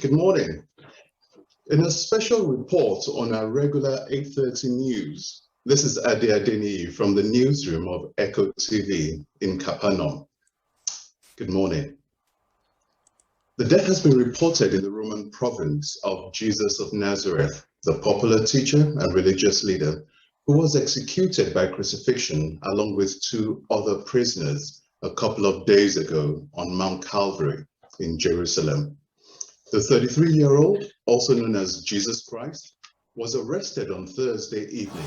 Good morning. In a special report on our regular 8:30 news, this is Ade Adeniyi from the newsroom of Echo TV in Capernaum. Good morning. The death has been reported in the Roman province of Jesus of Nazareth, the popular teacher and religious leader who was executed by crucifixion along with two other prisoners a couple of days ago on Mount Calvary in Jerusalem. The 33-year-old, also known as Jesus Christ, was arrested on Thursday evening.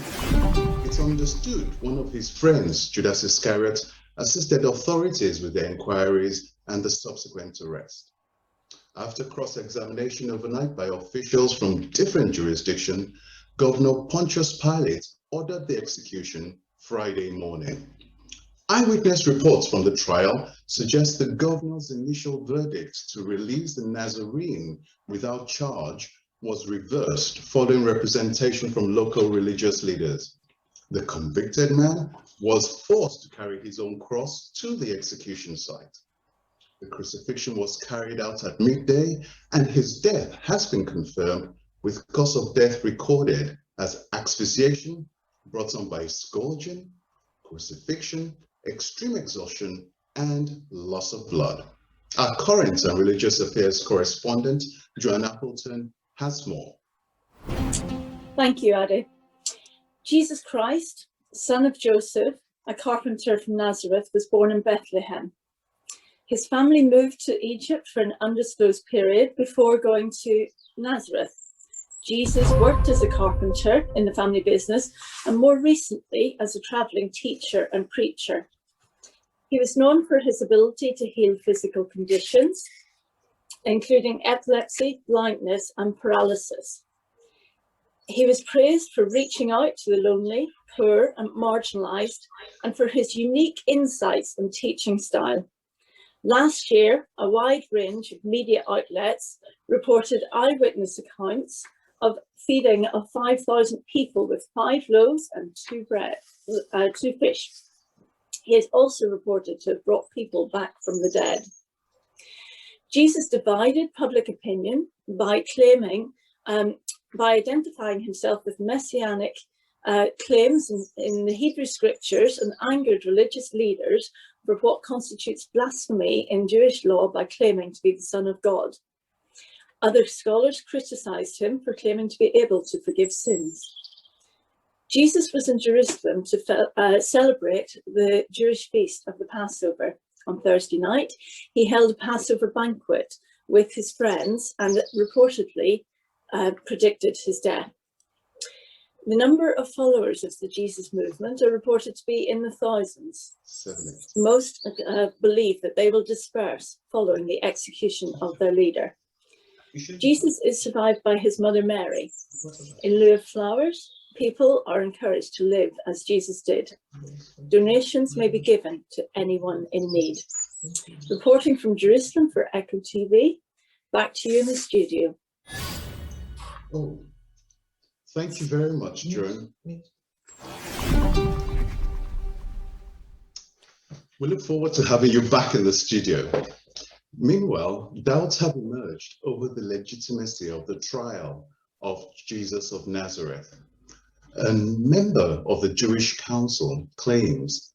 It's understood one of his friends, Judas Iscariot, assisted authorities with their inquiries and the subsequent arrest. After cross-examination overnight by officials from different jurisdictions, Governor Pontius Pilate ordered the execution Friday morning. Eyewitness reports from the trial suggest the governor's initial verdict to release the Nazarene without charge was reversed following representation from local religious leaders. The convicted man was forced to carry his own cross to the execution site. The crucifixion was carried out at midday, and his death has been confirmed with cause of death recorded as asphyxiation brought on by scourging, crucifixion, extreme exhaustion, and loss of blood. Our current and religious affairs correspondent, Joanne Appleton, has more. Thank you, Ade. Jesus Christ, son of Joseph, a carpenter from Nazareth, was born in Bethlehem. His family moved to Egypt for an undisclosed period before going to Nazareth. Jesus worked as a carpenter in the family business and more recently as a traveling teacher and preacher. He was known for his ability to heal physical conditions, including epilepsy, blindness, and paralysis. He was praised for reaching out to the lonely, poor, and marginalized, and for his unique insights and teaching style. Last year, a wide range of media outlets reported eyewitness accounts of feeding of 5,000 people with 5 loaves and 2 fish. He is also reported to have brought people back from the dead. Jesus divided public opinion by identifying himself with messianic claims in the Hebrew scriptures and angered religious leaders for what constitutes blasphemy in Jewish law by claiming to be the Son of God. Other scholars criticized him for claiming to be able to forgive sins. Jesus was in Jerusalem to celebrate the Jewish feast of the Passover. On Thursday night, he held a Passover banquet with his friends and reportedly predicted his death. The number of followers of the Jesus movement are reported to be in the thousands. 70. Most believe that they will disperse following the execution of their leader. Jesus is survived by his mother Mary. In lieu of flowers, people are encouraged to live as Jesus did. Donations may be given to anyone in need. Reporting from Jerusalem for Echo TV, back to you in the studio. Oh, thank you very much, Joan. We look forward to having you back in the studio. Meanwhile, doubts have emerged over the legitimacy of the trial of Jesus of Nazareth. A member of the Jewish Council claims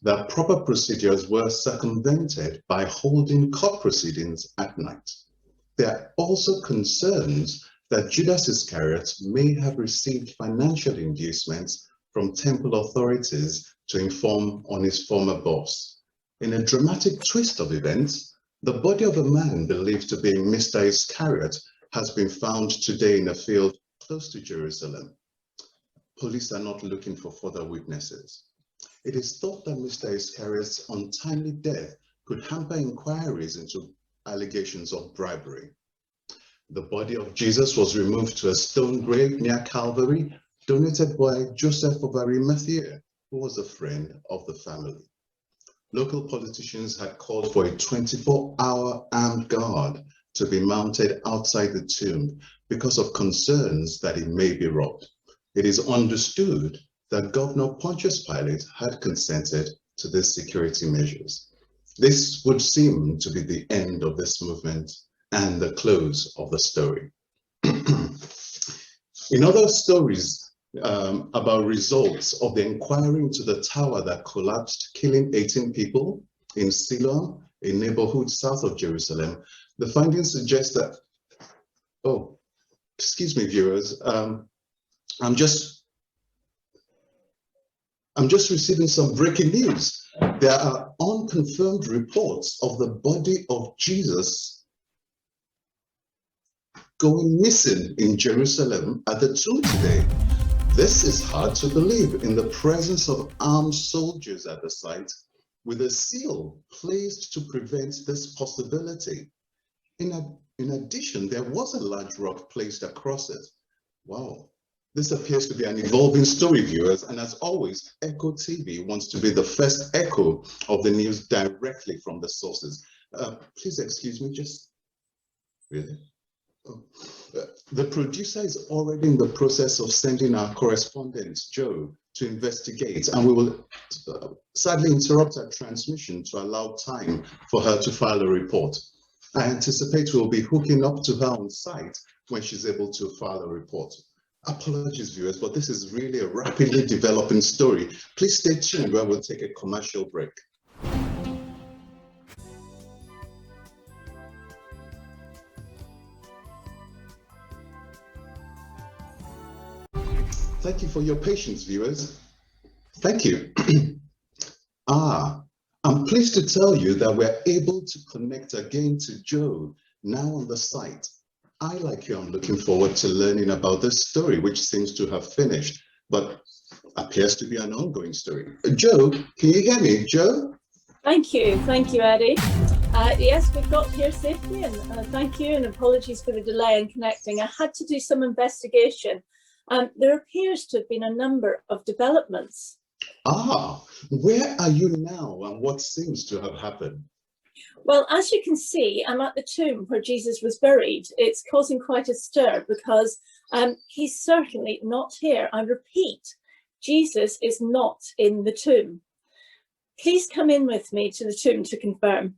that proper procedures were circumvented by holding court proceedings at night. There are also concerns that Judas Iscariot may have received financial inducements from temple authorities to inform on his former boss. In a dramatic twist of events, the body of a man believed to be Mr. Iscariot has been found today in a field close to Jerusalem. Police are not looking for further witnesses. It is thought that Mr. Iscariot's untimely death could hamper inquiries into allegations of bribery. The body of Jesus was removed to a stone grave near Calvary, donated by Joseph of Arimathea, who was a friend of the family. Local politicians had called for a 24-hour armed guard to be mounted outside the tomb because of concerns that it may be robbed. It is understood that Governor Pontius Pilate had consented to these security measures. This would seem to be the end of this movement and the close of the story. In other stories about results of the inquiry into the tower that collapsed, killing 18 people in Siloam, a neighborhood south of Jerusalem, the findings suggest that, oh, excuse me, viewers, I'm just receiving some breaking news. There are unconfirmed reports of the body of Jesus going missing in Jerusalem at the tomb today. This is hard to believe in the presence of armed soldiers at the site, with a seal placed to prevent this possibility. In addition, there was a large rock placed across it. Wow. This appears to be an evolving story, viewers, and as always, Echo TV wants to be the first echo of the news directly from the sources. Please excuse me, just really. Oh. The producer is already in the process of sending our correspondent, Joe, to investigate, and we will sadly interrupt our transmission to allow time for her to file a report. I anticipate we'll be hooking up to her on site when she's able to file a report. Apologies, viewers, but this is really a rapidly developing story. Please stay tuned where we'll take a commercial break. Thank you for your patience, viewers. Thank you. I'm pleased to tell you that we're able to connect again to Joe, now on the site. I, like you, am looking forward to learning about this story, which seems to have finished, but appears to be an ongoing story. Joe, can you hear me, Joe? Thank you, Eddie. Yes, we've got here safely, and thank you, and apologies for the delay in connecting. I had to do some investigation. There appears to have been a number of developments. Where are you now, and what seems to have happened? Well, as you can see, I'm at the tomb where Jesus was buried. It's causing quite a stir because he's certainly not here. I repeat, Jesus is not in the tomb. Please come in with me to the tomb to confirm.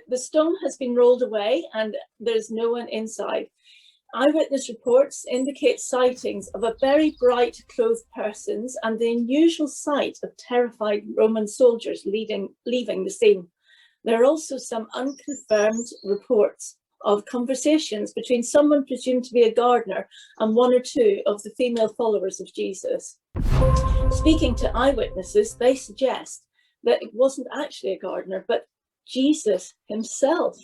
The stone has been rolled away and there's no one inside. Eyewitness reports indicate sightings of a very bright clothed persons and the unusual sight of terrified Roman soldiers leaving the scene. There are also some unconfirmed reports of conversations between someone presumed to be a gardener and one or two of the female followers of Jesus. Speaking to eyewitnesses, they suggest that it wasn't actually a gardener, but Jesus himself.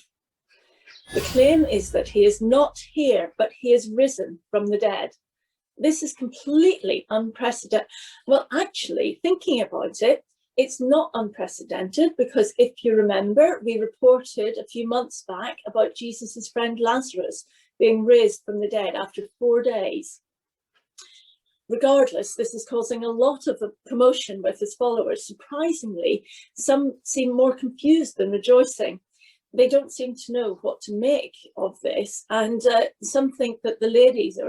The claim is that he is not here, but he is risen from the dead. This is completely unprecedented. Well, actually, thinking about it, it's not unprecedented because if you remember, we reported a few months back about Jesus's friend Lazarus being raised from the dead after 4 days. Regardless, this is causing a lot of commotion with his followers. Surprisingly, some seem more confused than rejoicing. They don't seem to know what to make of this, and some think that the ladies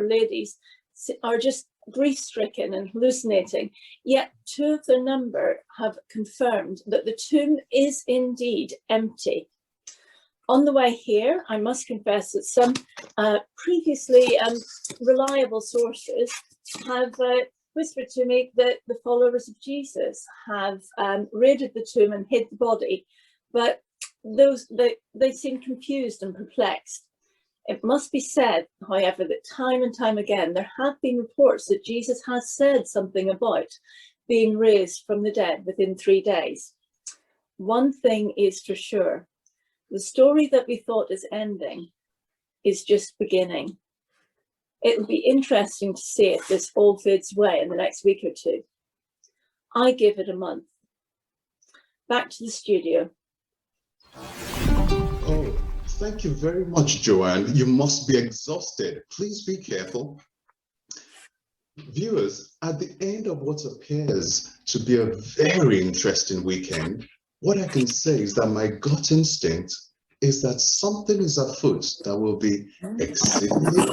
are just grief-stricken and hallucinating. Yet 2 of their number have confirmed that the tomb is indeed empty. On the way here, I must confess that some previously reliable sources have whispered to me that the followers of Jesus have raided the tomb and hid the body, but they seem confused and perplexed. It must be said, however, that time and time again there have been reports that Jesus has said something about being raised from the dead within 3 days. One thing is for sure, the story that we thought is ending is just beginning. It'll be interesting to see if this all fades away in the next week or two. I give it a month. Back to the studio. Oh, thank Thank you very much, Joanne. You must be exhausted. Please be careful. Viewers, at the end of what appears to be a very interesting weekend, what I can say is that my gut instinct is that something is afoot that will be exceedingly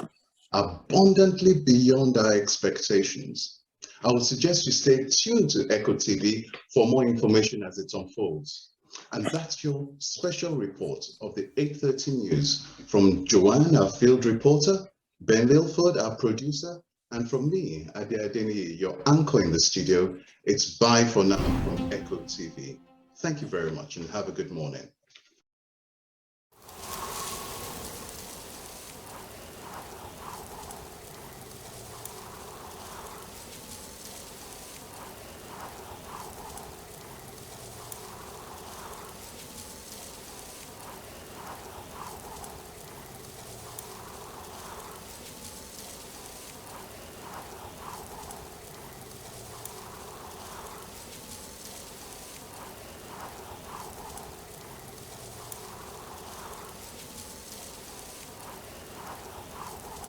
abundantly beyond our expectations. I would suggest you stay tuned to Echo TV for more information as it unfolds. And that's your special report of the 8:30 news from Joanne, our field reporter, Ben Milford, our producer, and from me, Ade Adeniyi, your anchor in the studio. It's bye for now from Echo TV. Thank you very much and have a good morning.